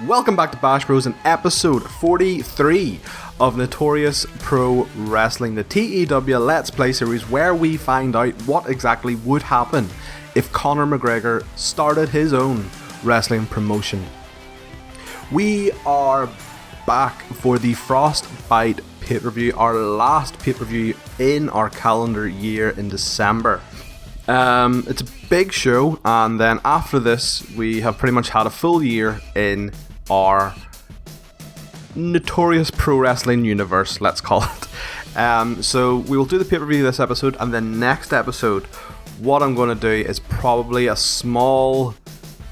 Welcome back to Bash Bros in episode 43 of Notorious Pro Wrestling, the TEW Let's Play series where we find out what exactly would happen if Conor McGregor started his own wrestling promotion. We are back for the Frostbite pay-per-view, our last pay-per-view in our calendar year in December. It's a big show, and then after this we have pretty much had a full year in our Notorious Pro Wrestling universe, let's call it. So we will do the pay-per-view this episode, and then next episode what I'm going to do is probably a small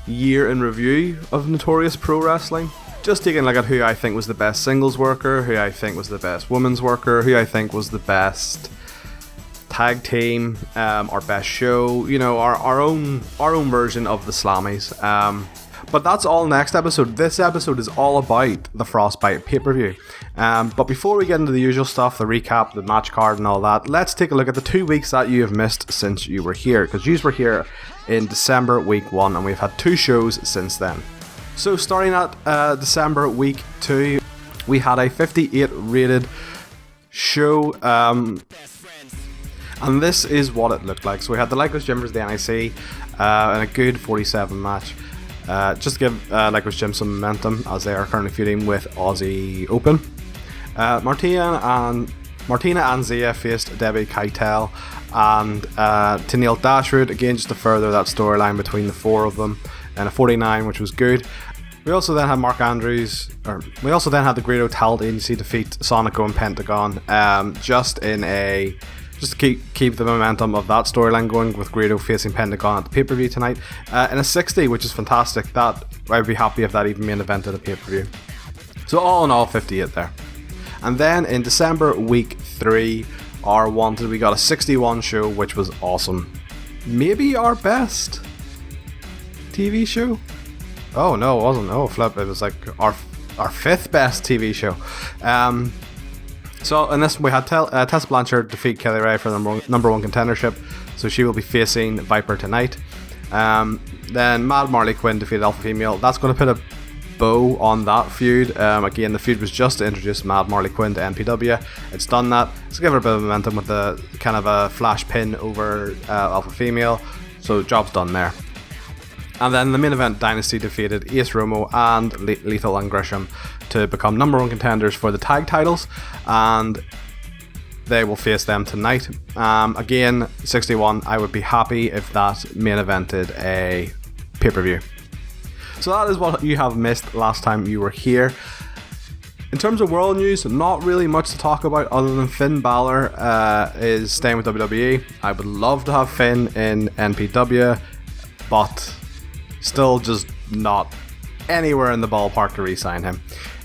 year in review of Notorious Pro Wrestling. Just taking a look at who I think was the best singles worker, who I think was the best women's worker, who I think was the best tag team, our best show, you know, our own version of the Slammies. But that's all next episode. This episode is all about the Frostbite pay-per-view. But before we get into the usual stuff, the recap, the match card and all that, let's take a look at the 2 weeks that you have missed since you were here. Because you were here in December week 1 and we've had 2 shows since then. So starting at December week 2, we had a 58 rated show. And this is what it looked like. So we had the Lycos Gym versus the NIC and a good 47 match. Just to give Lycos Gym some momentum as they are currently feuding with Aussie Open. Martina and Zia faced Debbie Keitel and Tennille Dashwood, again just to further that storyline between the 4 of them, and a 49, which was good. We also then had we also then had the Great Talent Agency defeat Sonico and Pentagon, just to keep the momentum of that storyline going, with Grado facing Pentagon at the pay-per-view tonight, in a 60, which is fantastic. That I'd be happy if that even main evented a pay-per-view. So all in all, 58 there. And then in December week 3, our Wanted, we got a 61 show, which was awesome. Maybe our best TV show? Oh no, it wasn't. Oh flip, it was like our 5th best TV show. So in this we had Tessa Blanchard defeat Kelly Ray for the number 1 contendership, so she will be facing Viper tonight. Then Mad Marley Quinn defeated Alpha Female. That's going to put a bow on that feud. Again, the feud was just to introduce Mad Marley Quinn to NPW. It's done that. Let's give her a bit of momentum with the kind of a flash pin over Alpha Female. So job's done there. And then the main event, Dynasty defeated Ace Romo and Lethal and Grisham to become number 1 contenders for the tag titles, and they will face them tonight. Again, 61, I would be happy if that main evented a pay-per-view. So that is what you have missed last time you were here. In terms of world news, not really much to talk about other than Finn Balor is staying with WWE. I would love to have Finn in NPW, but still just not anywhere in the ballpark to re-sign him.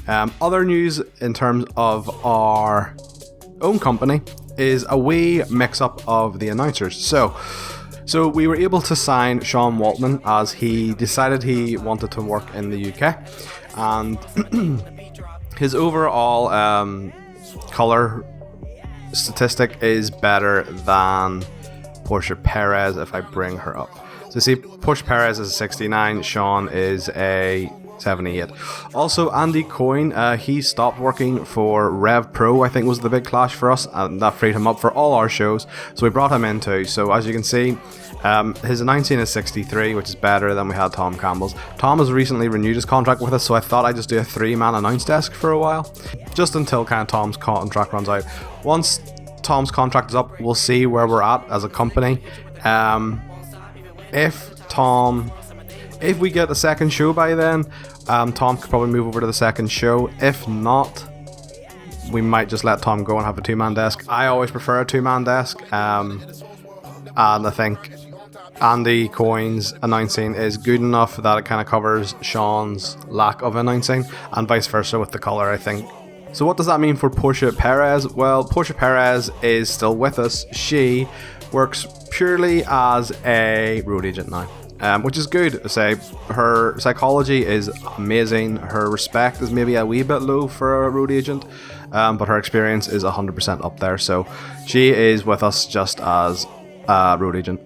Other news in terms of our own company is a wee mix-up of the announcers. So we were able to sign Sean Waltman as he decided he wanted to work in the UK, and his overall colour statistic is better than Portia Perez if I bring her up. So see, Push Perez is a 69, Sean is a 78. Also, Andy Coyne, he stopped working for Rev Pro, I think was the big clash for us, and that freed him up for all our shows, so we brought him in too. So as you can see, his announcing is 63, which is better than we had Tom Campbell's. Tom has recently renewed his contract with us, so I thought I'd just do a 3-man announce desk for a while, just until kind of Tom's contract runs out. Once Tom's contract is up, we'll see where we're at as a company. If we get a second show by then, Tom could probably move over to the second show. If not, we might just let Tom go and have a 2-man desk. I always prefer a 2-man desk, and I think Andy Coyne's announcing is good enough that it kind of covers Sean's lack of announcing, and vice versa with the colour, I think. So what does that mean for Portia Perez? Well, Portia Perez is still with us. She works purely as a road agent now, which is good to say. Her psychology is amazing. Her respect is maybe a wee bit low for a road agent, but her experience is 100% up there. So she is with us just as a road agent.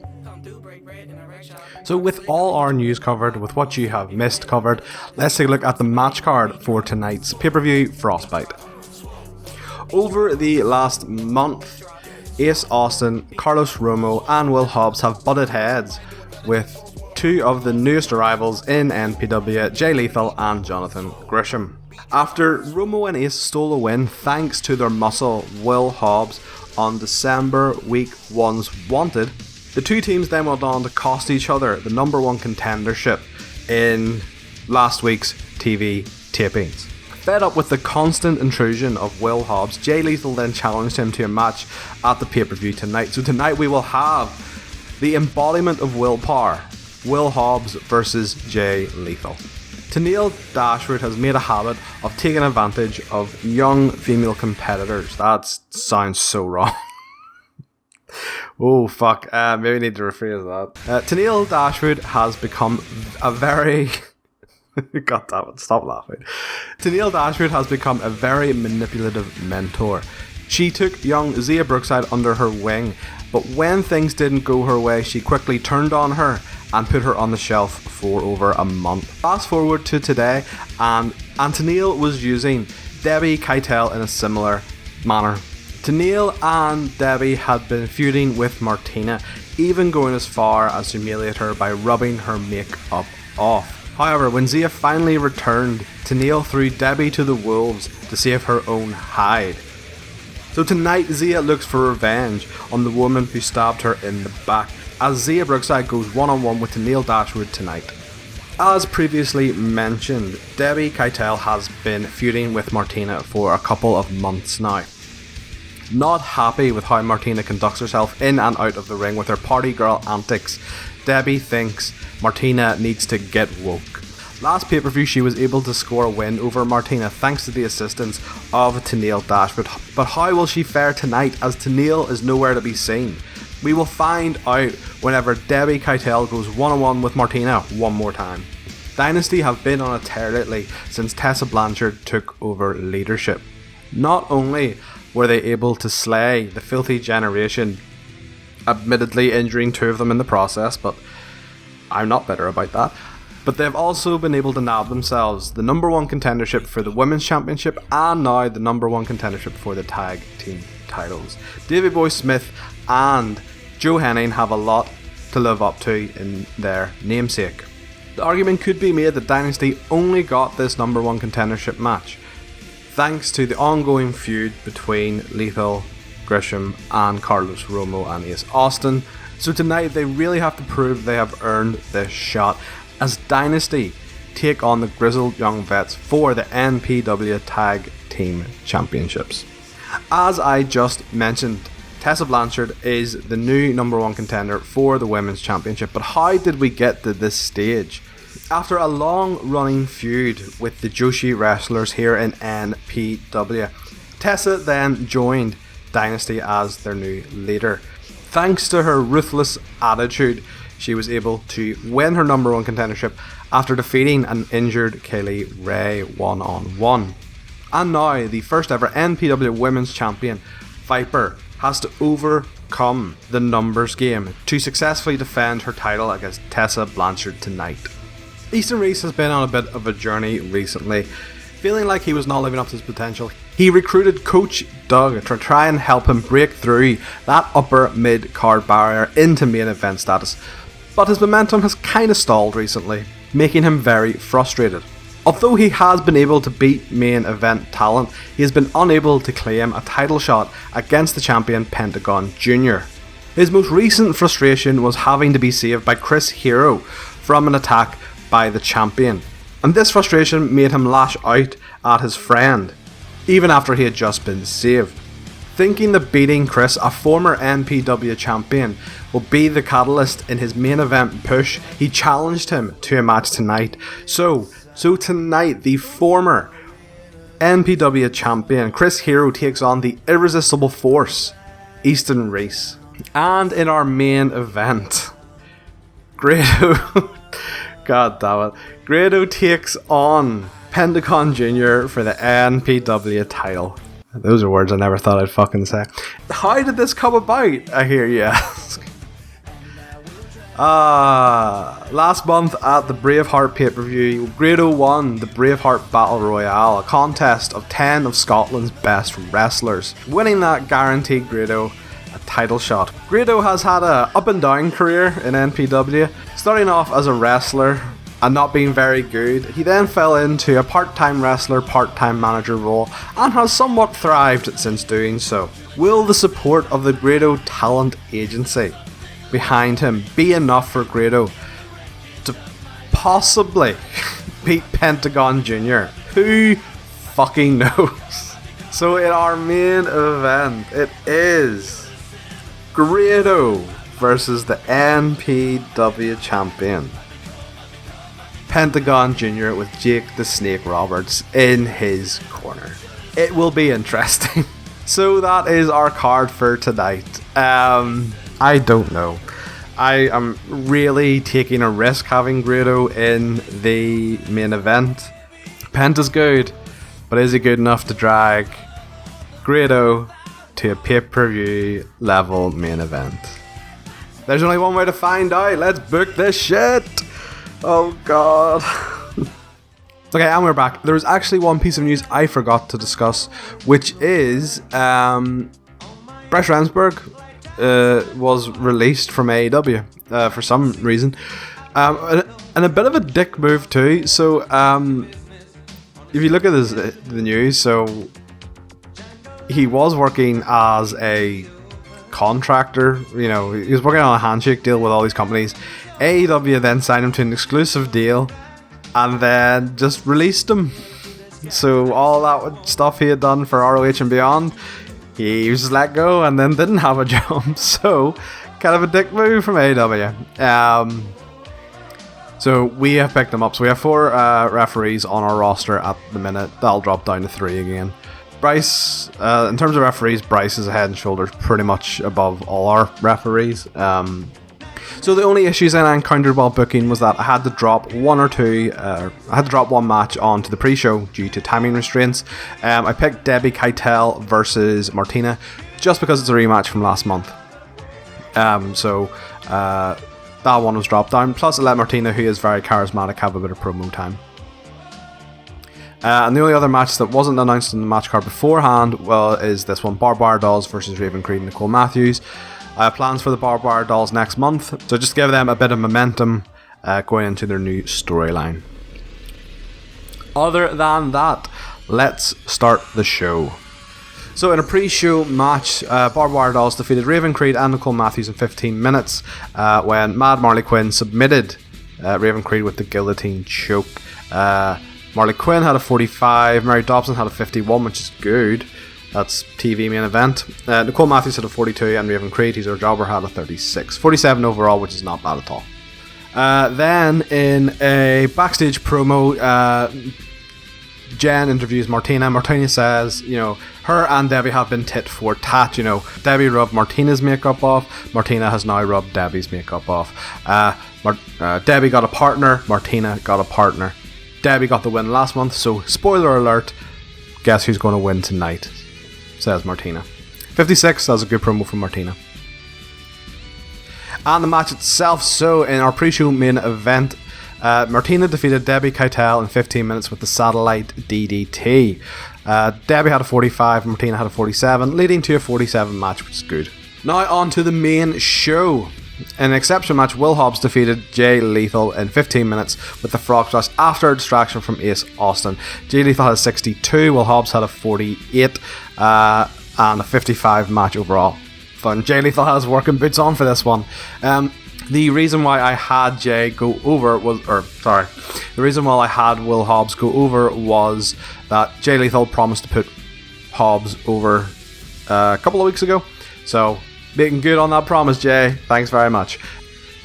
So with all our news covered, with what you have missed covered, let's take a look at the match card for tonight's pay-per-view Frostbite. Over the last month, Ace Austin, Carlos Romo and Will Hobbs have butted heads with two of the newest arrivals in NPW, Jay Lethal and Jonathan Gresham. After Romo and Ace stole a win thanks to their muscle Will Hobbs on December Week 1's Wanted, the two teams then went on to cost each other the number one contendership in last week's TV tapings. Fed up with the constant intrusion of Will Hobbs, Jay Lethal then challenged him to a match at the pay-per-view tonight. So tonight we will have the embodiment of willpower, Will Hobbs versus Jay Lethal. Tennille Dashwood has made a habit of taking advantage of young female competitors. That sounds so wrong. Oh fuck, maybe I need to rephrase that. Tennille Dashwood has become a very... God damn it, stop laughing. Tennille Dashwood has become a very manipulative mentor. She took young Zia Brookside under her wing, but when things didn't go her way, she quickly turned on her and put her on the shelf for over a month. Fast forward to today, and Tennille was using Debbie Keitel in a similar manner. Tennille and Debbie had been feuding with Martina, even going as far as to humiliate her by rubbing her makeup off. However, when Zia finally returned, Tennille threw Debbie to the wolves to save her own hide. So tonight, Zia looks for revenge on the woman who stabbed her in the back, as Zia Brookside goes one-on-one with Tennille Dashwood tonight. As previously mentioned, Debbie Keitel has been feuding with Martina for a couple of months now. Not happy with how Martina conducts herself in and out of the ring with her party girl antics, Debbie thinks Martina needs to get woke. Last pay-per-view she was able to score a win over Martina thanks to the assistance of Tennille Dashwood, but how will she fare tonight as Tennille is nowhere to be seen? We will find out whenever Debbie Keitel goes one-on-one with Martina one more time. Dynasty have been on a tear lately since Tessa Blanchard took over leadership. Not only were they able to slay the Filthy Generation, admittedly injuring two of them in the process, but I'm not bitter about that, but they've also been able to nab themselves the number one contendership for the Women's Championship and now the number one contendership for the Tag Team titles. Davey Boy Smith and Joe Henning have a lot to live up to in their namesake. The argument could be made that Dynasty only got this number one contendership match thanks to the ongoing feud between Lethal, Gresham and Carlos Romo and Ace Austin. So tonight they really have to prove they have earned this shot as Dynasty take on the grizzled young vets for the NPW Tag Team Championships. As I just mentioned, Tessa Blanchard is the new number one contender for the Women's Championship, but how did we get to this stage? After a long running feud with the Joshi wrestlers here in NPW, Tessa then joined Dynasty as their new leader. Thanks to her ruthless attitude, she was able to win her number one contendership after defeating an injured Kaylee Ray one-on-one. And now the first ever NPW Women's Champion, Viper, has to overcome the numbers game to successfully defend her title against Tessa Blanchard tonight. Easton Reese has been on a bit of a journey recently, feeling like he was not living up to his potential. He recruited Coach Doug to try and help him break through that upper mid-card barrier into main event status, but his momentum has kind of stalled recently, making him very frustrated. Although he has been able to beat main event talent, he has been unable to claim a title shot against the champion Pentagon Jr. His most recent frustration was having to be saved by Chris Hero from an attack by the champion, and this frustration made him lash out at his friend, even after he had just been saved. Thinking that beating Chris, a former NPW champion, will be the catalyst in his main event push, he challenged him to a match tonight. So tonight, the former NPW champion Chris Hero takes on the irresistible force, Easton Reese. And in our main event, Grado God damn it. Grado takes on Pentagon Jr. for the NPW title. Those are words I never thought I'd fucking say. How did this come about, I hear you ask? Last month at the Braveheart pay-per-view, Grado won the Braveheart Battle Royale, a contest of 10 of Scotland's best wrestlers. Winning that guaranteed Grado a title shot. Grado has had a up and down career in NPW, starting off as a wrestler and not being very good. He then fell into a part-time wrestler, part-time manager role and has somewhat thrived since doing so. Will the support of the Grado Talent Agency behind him be enough for Grado to possibly beat Pentagon Jr.? Who fucking knows? So in our main event, it is Grado versus the NPW champion, Pentagon Jr. with Jake the Snake Roberts in his corner. It will be interesting. So that is our card for tonight. I don't know. I am really taking a risk having Grado in the main event. Penta's good, but is he good enough to drag Grado to a pay-per-view level main event? There's only one way to find out. Let's book this shit. Oh god. Okay, and we're back. There was actually one piece of news I forgot to discuss, which is Bryce Remsburg was released from AEW for some reason, and a bit of a dick move too. So if you look at the news, so he was working as a contractor. You know, he was working on a handshake deal with all these companies. AEW then signed him to an exclusive deal and then just released him. So all that stuff he had done for ROH and beyond, he was just let go and then didn't have a job. So kind of a dick move from AEW. So we have picked them up. So we have 4 referees on our roster at the minute. That'll drop down to 3 again. Bryce, in terms of referees, Bryce is head and shoulders pretty much above all our referees. So the only issues I encountered while booking was that I had to drop one match onto the pre-show due to timing restraints. I picked Debbie Keitel versus Martina just because it's a rematch from last month. So that one was dropped down. Plus I let Martina, who is very charismatic, have a bit of promo time. And the only other match that wasn't announced in the match card beforehand, well, is this one, Barbed Wire Dolls versus Raven Creed and Nicole Matthews. Plans for the Barbed Wire Dolls next month, so just give them a bit of momentum going into their new storyline. Other than that, let's start the show. So in a pre-show match, Barbed Wire Dolls defeated Raven Creed and Nicole Matthews in 15 minutes when Mad Marley Quinn submitted Raven Creed with the guillotine choke. Marley Quinn had a 45, Mary Dobson had a 51, which is good. That's TV main event. Nicole Matthews had a 42 and Raven Creed, who's our jobber, had a 36. 47 overall, which is not bad at all. Then in a backstage promo, Jen interviews Martina. Martina says, you know, her and Debbie have been tit for tat. You know, Debbie rubbed Martina's makeup off. Martina has now rubbed Debbie's makeup off. Debbie got a partner. Martina got a partner. Debbie got the win last month, so spoiler alert, guess who's going to win tonight, says Martina. 56, that was a good promo from Martina. And the match itself, so in our pre-show main event, Martina defeated Debbie Keitel in 15 minutes with the satellite DDT. Debbie had a 45, Martina had a 47, leading to a 47 match, which is good. Now on to the main show. In an exception match, Will Hobbs defeated Jay Lethal in 15 minutes with the Frog Splash after a distraction from Ace Austin. Jay Lethal had a 62, Will Hobbs had a 48, and a 55 match overall. Fun. Jay Lethal has working boots on for this one. The reason why I had Jay go over was, the reason why I had Will Hobbs go over was that Jay Lethal promised to put Hobbs over a couple of weeks ago. So, making good on that promise, Jay. Thanks very much.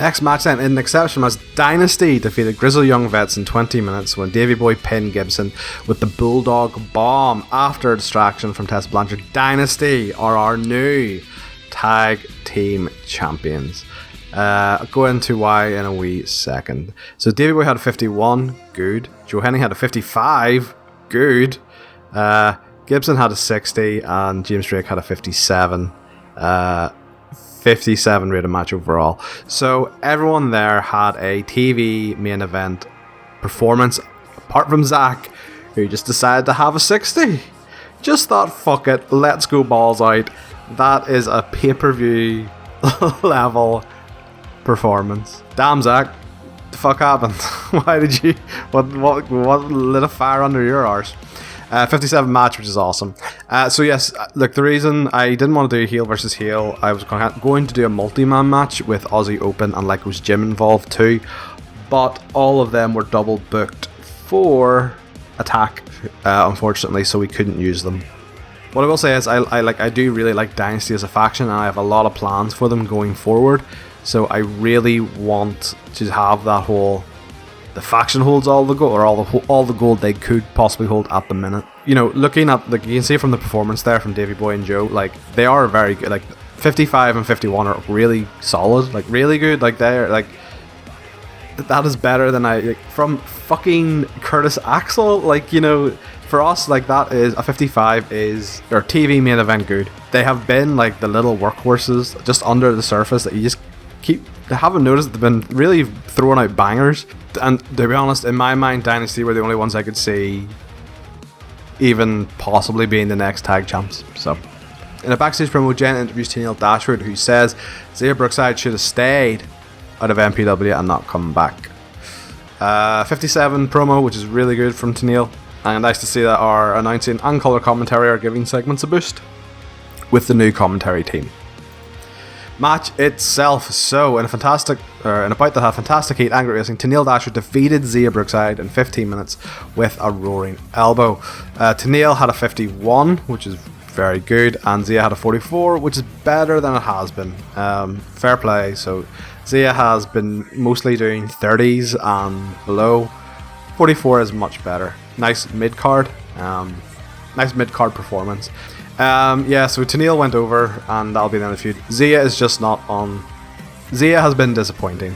Next match then, in an exception match, Dynasty defeated Grizzle Young Vets in 20 minutes when Davey Boy pinned Gibson with the Bulldog Bomb after a distraction from Tessa Blanchard. Dynasty are our new tag team champions. I'll go into why in a wee second. So Davey Boy had a 51, good. Joe Henning had a 55, good. Gibson had a 60 and James Drake had a 57. 57 rated match overall. So everyone there had a TV main event performance, apart from Zach, who just decided to have a 60. Just thought, fuck it, let's go balls out. That is a pay-per-view level performance. Damn, Zach, the fuck happened? Why did you? What lit a fire under your arse? 57 match, which is awesome. So yes, look, the reason I didn't want to do heel versus heel, I was going to do a multi-man match with Aussie Open, and like was Jim involved too, but all of them were double booked for Attack, unfortunately, so we couldn't use them. What I will say is I do really like Dynasty as a faction, and I have a lot of plans for them going forward. So I really want to have that whole, the faction holds all the gold, or all the gold they could possibly hold at the minute. You know, looking at, like, you can see from the performance there from Davey Boy and Joe, like, they are very good. Like 55 and 51 are really solid, like really good. Like they're like, that is better than from fucking Curtis Axel. Like, you know, for us, like, that is a 55 is their TV main event good. They have been like the little workhorses just under the surface that you just they haven't noticed. They've been really throwing out bangers, and to be honest, in my mind, Dynasty were the only ones I could see even possibly being the next tag champs. So in a backstage promo, Jen interviews Tennille Dashwood, who says Zia Brookside should have stayed out of MPW and not come back. 57 promo, which is really good from Tennille, and nice to see that our announcing and colour commentary are giving segments a boost with the new commentary team. Match itself. So in about to have fantastic heat, angry racing, Tennille Dashwood defeated Zia Brookside in 15 minutes with a roaring elbow. Tennille had a 51, which is very good, and Zia had a 44, which is better than it has been. Fair play. So Zia has been mostly doing 30s and below. 44 is much better. Nice mid-card. Nice mid-card performance. Yeah, so Tennille went over, and that'll be the end of the feud. Zia is just not on. Zia has been disappointing.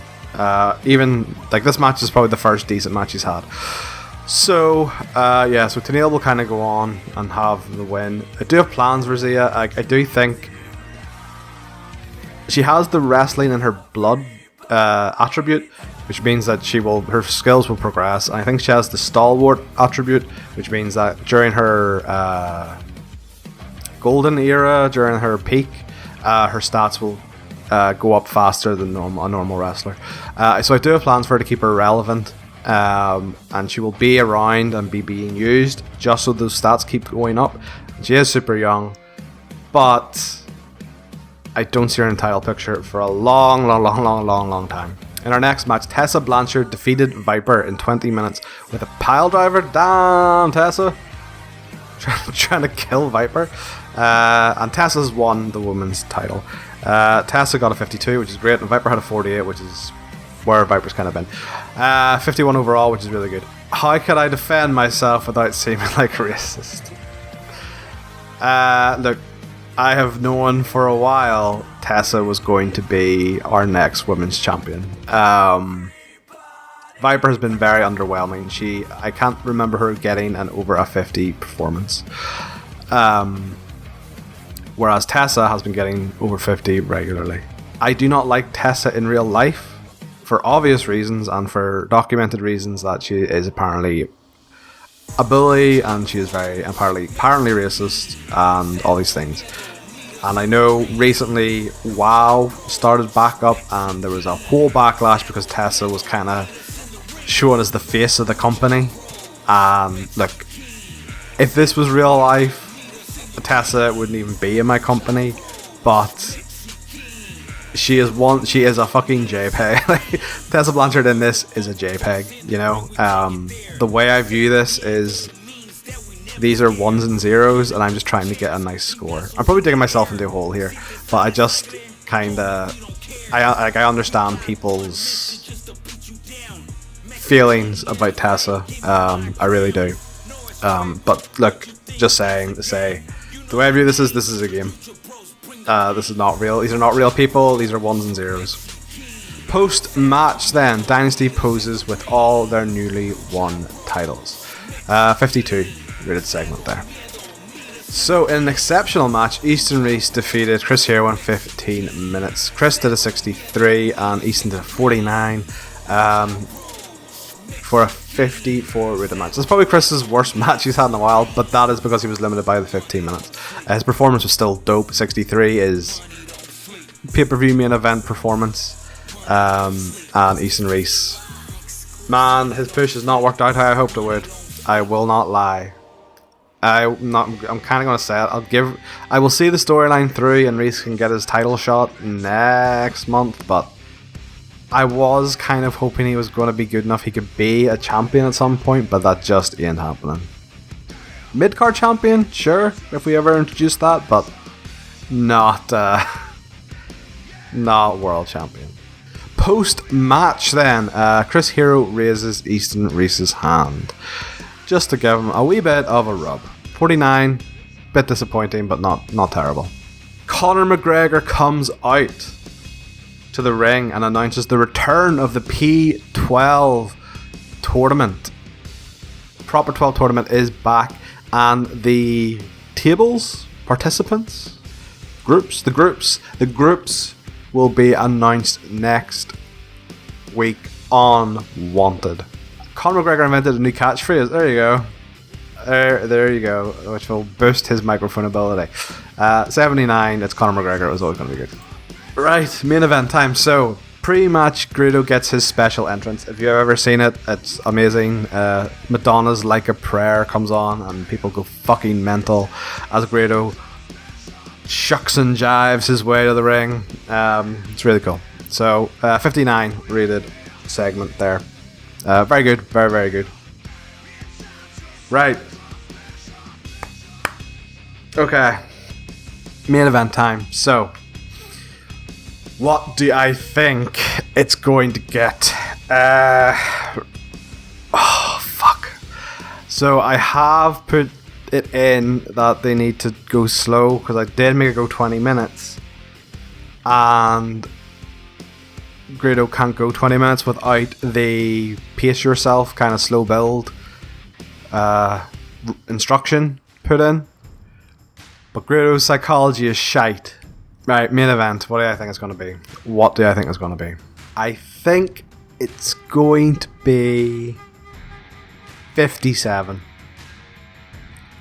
Even, like, this match is probably the first decent match he's had. So, yeah, so Tennille will kind of go on and have the win. I do have plans for Zia. I do think she has the wrestling in her blood attribute, which means that her skills will progress. And I think she has the stalwart attribute, which means that during her golden era, during her peak, her stats will go up faster than a normal wrestler. So I do have plans for her to keep her relevant, and she will be around and be being used just so those stats keep going up. She is super young, but I don't see her in title picture for a long time. In our next match, Tessa Blanchard defeated Viper in 20 minutes with a pile driver. Damn, Tessa. Trying to kill Viper. And Tessa's won the women's title. Tessa got a 52, which is great, and Viper had a 48, which is where Viper's kind of been. 51 overall, which is really good. How could I defend myself without seeming like a racist? Look, I have known for a while Tessa was going to be our next women's champion. Viper has been very underwhelming. I can't remember her getting an over a 50 performance. Whereas Tessa has been getting over 50 regularly. I do not like Tessa in real life for obvious reasons and for documented reasons, that she is apparently a bully and she is very apparently racist and all these things. And I know recently WoW started back up and there was a whole backlash because Tessa was kind of shown as the face of the company. And look, if this was real life, Tessa wouldn't even be in my company, but she is a fucking JPEG. Tessa Blanchard in this is a JPEG, you know. The way I view this is these are ones and zeros, and I'm just trying to get a nice score. I'm probably digging myself into a hole here, but I just I understand people's feelings about Tessa. I really do. But look, just saying to say, the way I view this is a game. This is not real. These are not real people. These are ones and zeros. Post-match then, Dynasty poses with all their newly won titles. 52 rated segment there. So, in an exceptional match, Easton Reese defeated Chris Hero in 15 minutes. Chris did a 63 and Easton did a 49 for a 54 rated match. That's probably Chris's worst match he's had in a while, but that is because he was limited by the 15 minutes. His performance was still dope. 63 is pay-per-view main event performance. And Easton Reese, man, his push has not worked out how I hoped it would. I will not lie. I'm kind of going to say it. I will see the storyline through and Reese can get his title shot next month, but I was kind of hoping he was going to be good enough he could be a champion at some point, but that just ain't happening. Mid-card champion, sure, if we ever introduce that, but not world champion. Post-match then, Chris Hero raises Easton Reese's hand, just to give him a wee bit of a rub. 49, bit disappointing, but not terrible. Conor McGregor comes out to the ring and announces the return of the P12 tournament. Proper 12 tournament is back, and the tables, participants, the groups will be announced next week on Wanted. Conor McGregor invented a new catchphrase. There you go. There you go. Which will boost his microphone ability. 79. It's Conor McGregor. It was always going to be good. Right, main event time. So, pre-match, Grado gets his special entrance. If you've ever seen it, it's amazing. Madonna's Like a Prayer comes on, and people go fucking mental as Grado shucks and jives his way to the ring. It's really cool. So, 59 rated segment there. Very good, very good. Right. Okay. Main event time. So, what do I think it's going to get? Oh, fuck. So, I have put it in that they need to go slow, because I did make it go 20 minutes. And Grado can't go 20 minutes without the pace yourself kind of slow build instruction put in. But Grado's psychology is shite. Right, main event. What do I think it's going to be? I think it's going to be 57.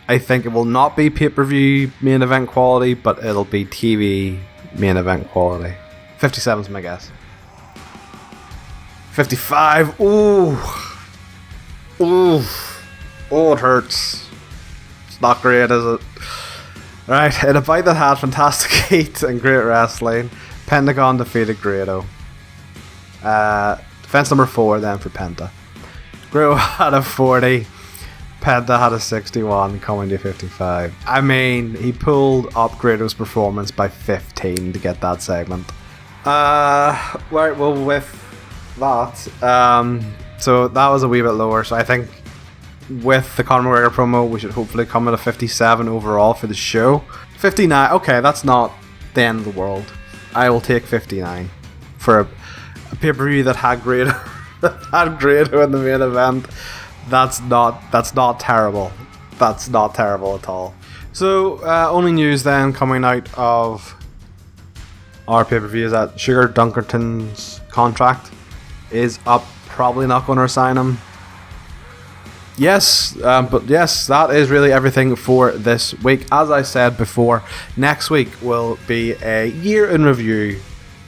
I think it will not be pay-per-view main event quality, but it'll be TV main event quality. 57 is my guess. 55. Ooh. Oh, it hurts. It's not great, is it? Right, in a fight that had fantastic heat and great wrestling, Pentagon defeated Grado. Defense number 4 then for Penta. Grado had a 40. Penta had a 61, coming to 55. I mean, he pulled up Grado's performance by 15 to get that segment. Right, well, with that, so that was a wee bit lower, so I think with the Conor McGregor promo, we should hopefully come at a 57 overall for the show. 59, okay, that's not the end of the world. I will take 59 for a pay-per-view that had Grado, in the main event. That's not terrible. That's not terrible at all. So, only news then coming out of our pay-per-view is that Sugar Dunkerton's contract is up. Probably not going to resign him. Yes, but yes, that is really everything for this week. As I said before, next week will be a year in review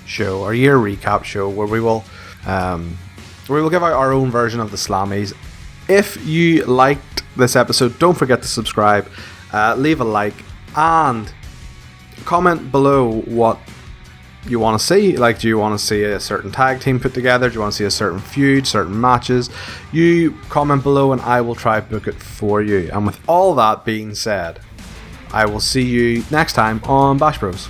show, or year recap show, where we will give out our own version of the Slammies. If you liked this episode, don't forget to subscribe, leave a like, and comment below what you want to see. Like, do you want to see a certain tag team put together? Do you want to see a certain feud, certain matches? You comment below and I will try to book it for you. And with all that being said, I will see you next time on Bash Bros.